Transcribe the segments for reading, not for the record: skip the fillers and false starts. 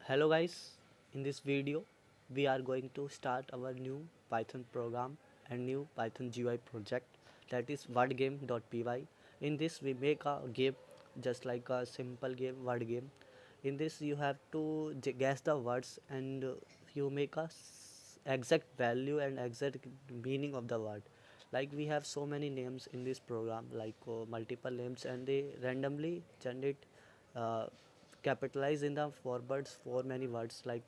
Hello guys, in this video we are going to start our new Python program and new Python GUI project, that is wordgame.py. In this we make a game just like a simple game, word game. In this you have to guess the words and you make a exact value and exact meaning of the word. Like we have so many names in this program, like multiple names, and they randomly generate uh, capitalize in the forwards for many words, like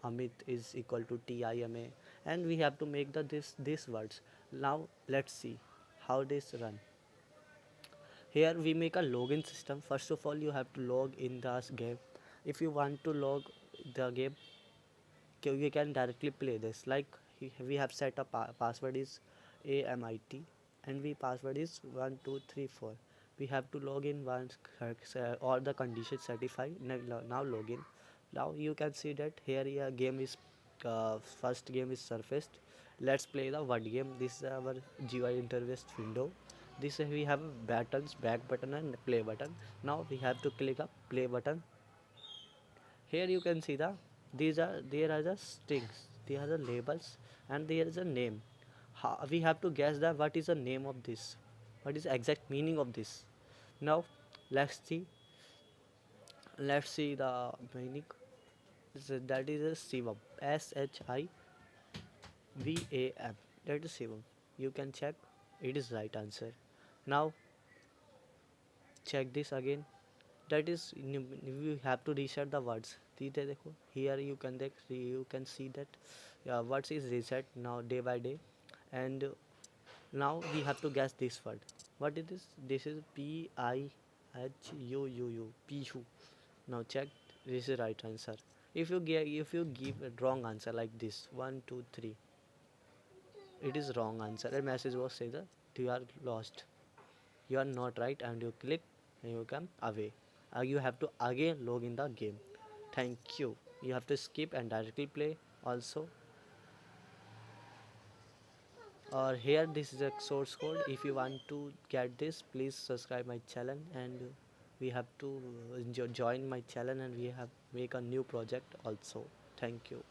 Amit is equal to TIMA, and we have to make the this words. Now let's see how this run. Here we make a login system. First of all, you have to log in the game. If you want to log the game, you can directly play this. Like we have set a password is AMIT, and we password is 1234. We have to log in once all the conditions certified. Now login. Now you can see that here a game is first game is surfaced. Let's play the word game. This is our GUI interface window. This we have buttons, back button and play button. Now we have to click a play button. Here you can see there are the strings, there are the labels, and there is a name. We have to guess that what is the name of this, what is the exact meaning of this. Now let's see the meaning. That is a Shivam, SHIVAM, that is Shivam. You can check, it is right answer. Now check this again. That is you have to reset the words. देखो, here you can see that words is reset now day by day. And now we have to guess this word. What is this? This is PIHUUU, pihu. Now check, this is right answer. If you give a wrong answer like this 1 2 3, it is wrong answer. A message was say that you are lost, you are not right, and you click and you come away. You have to again log in the game. Thank you. You have to skip and directly play also. Or here this is a source code. If you want to get this, please subscribe my channel, and we have to join my channel, and we have make a new project also. Thank you.